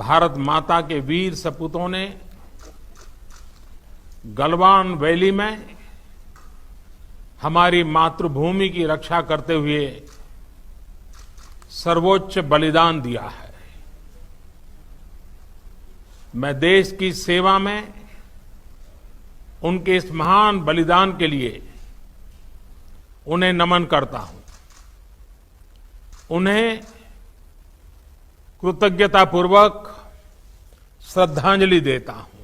भारत माता के वीर सपूतों ने गलवान वैली में हमारी मातृभूमि की रक्षा करते हुए सर्वोच्च बलिदान दिया है। मैं देश की सेवा में उनके इस महान बलिदान के लिए उन्हें नमन करता हूं, उन्हें कृतज्ञतापूर्वक श्रद्धांजलि देता हूं।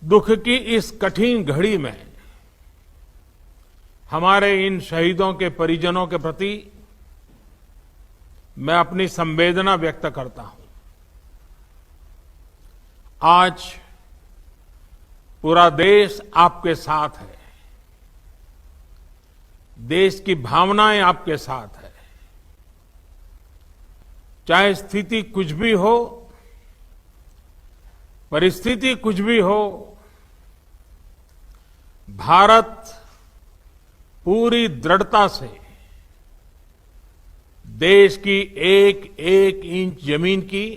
दुख की इस कठिन घड़ी में हमारे इन शहीदों के परिजनों के प्रति मैं अपनी संवेदना व्यक्त करता हूं। आज पूरा देश आपके साथ है, देश की भावनाएं आपके साथ है। चाहे स्थिति कुछ भी हो, परिस्थिति कुछ भी हो, भारत पूरी दृढ़ता से देश की एक एक इंच जमीन की,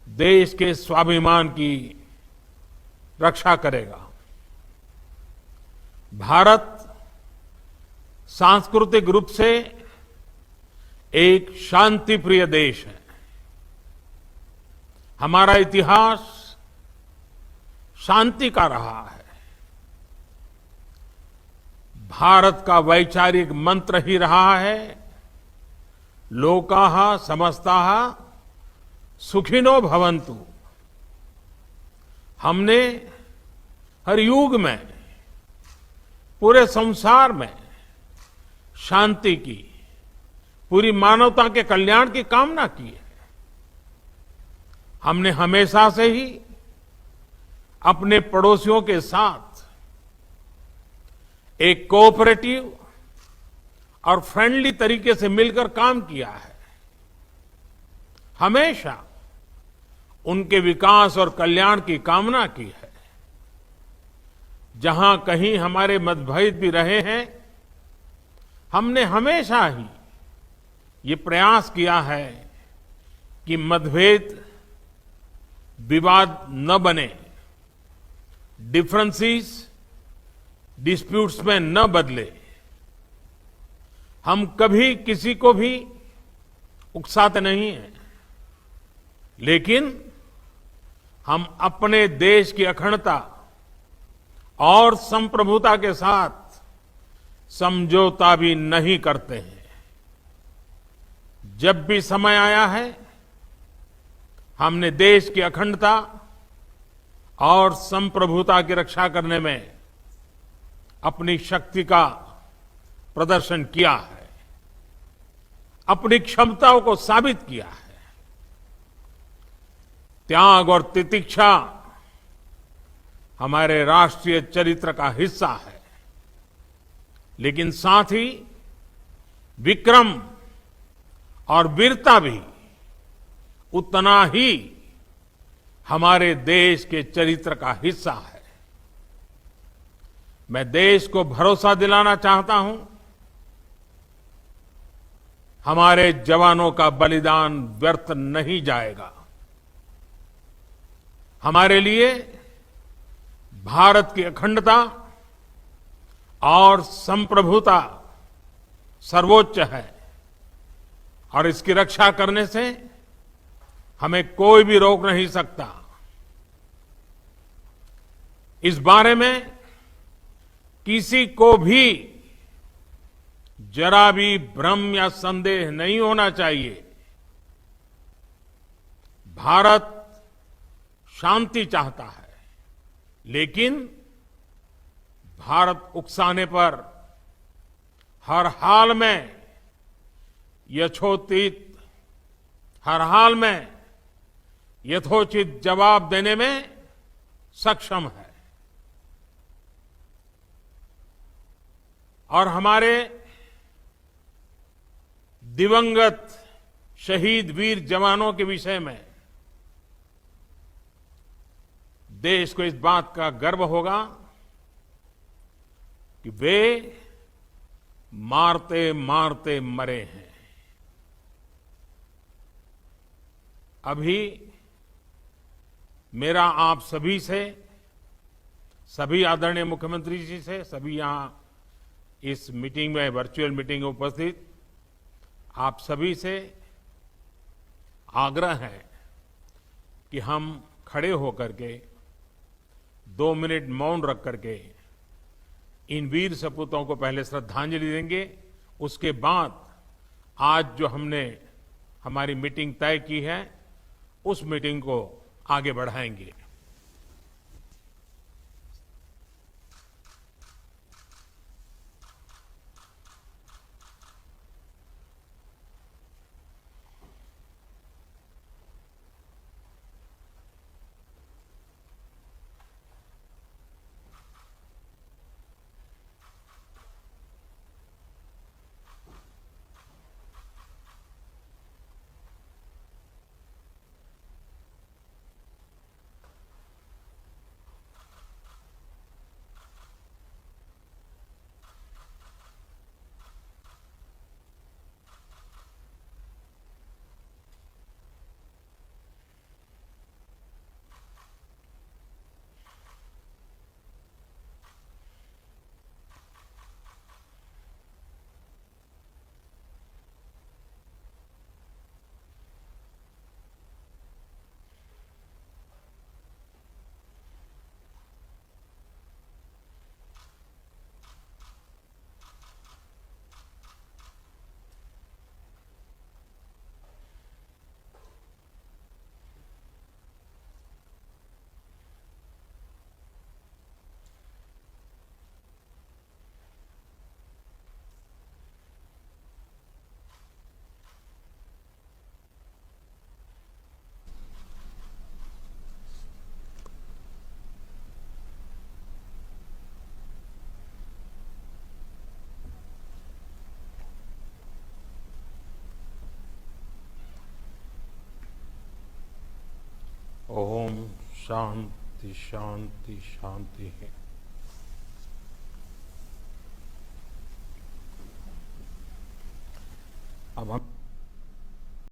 देश के स्वाभिमान की रक्षा करेगा। भारत सांस्कृतिक रूप से एक शांतिप्रिय देश है। हमारा इतिहास शांति का रहा है। भारत का वैचारिक मंत्र ही रहा है, लोकाः समस्ताः सुखिनो भवन्तु। हमने हर युग में, पूरे संसार में शांति की, पूरी मानवता के कल्याण की कामना की है। हमने हमेशा से ही अपने पड़ोसियों के साथ एक कोऑपरेटिव और फ्रेंडली तरीके से मिलकर काम किया है। हमेशा उनके विकास और कल्याण की कामना की है। जहां कहीं हमारे मतभेद भी रहे हैं, हमने हमेशा ही ये प्रयास किया है कि मतभेद विवाद न बने, डिफरेंसेस डिस्प्यूट्स में न बदले। हम कभी किसी को भी उकसाते नहीं हैं, लेकिन हम अपने देश की अखंडता और संप्रभुता के साथ समझौता भी नहीं करते हैं। जब भी समय आया है, हमने देश की अखंडता और संप्रभुता की रक्षा करने में अपनी शक्ति का प्रदर्शन किया है, अपनी क्षमताओं को साबित किया है। त्याग और तितिक्षा हमारे राष्ट्रीय चरित्र का हिस्सा है, लेकिन साथ ही विक्रम और वीरता भी उतना ही हमारे देश के चरित्र का हिस्सा है। मैं देश को भरोसा दिलाना चाहता हूं, हमारे जवानों का बलिदान व्यर्थ नहीं जाएगा। हमारे लिए भारत की अखंडता और संप्रभुता सर्वोच्च है, और इसकी रक्षा करने से हमें कोई भी रोक नहीं सकता। इस बारे में किसी को भी जरा भी भ्रम या संदेह नहीं होना चाहिए। भारत शांति चाहता है, लेकिन भारत उकसाने पर हर हाल में यथोचित, हर हाल में यथोचित जवाब देने में सक्षम है। और हमारे दिवंगत शहीद वीर जवानों के विषय में देश को इस बात का गर्व होगा कि वे मारते मारते मरे हैं। अभी मेरा आप सभी से, सभी आदरणीय मुख्यमंत्री जी से, सभी यहां इस मीटिंग में, वर्चुअल मीटिंग में उपस्थित आप सभी से आग्रह है कि हम खड़े होकर के 2 मिनट मौन रख करके इन वीर सपूतों को पहले श्रद्धांजलि देंगे। उसके बाद आज जो हमने हमारी मीटिंग तय की है, उस मीटिंग को आगे बढ़ाएंगे। ओम शांति शांति शांति है। अब हम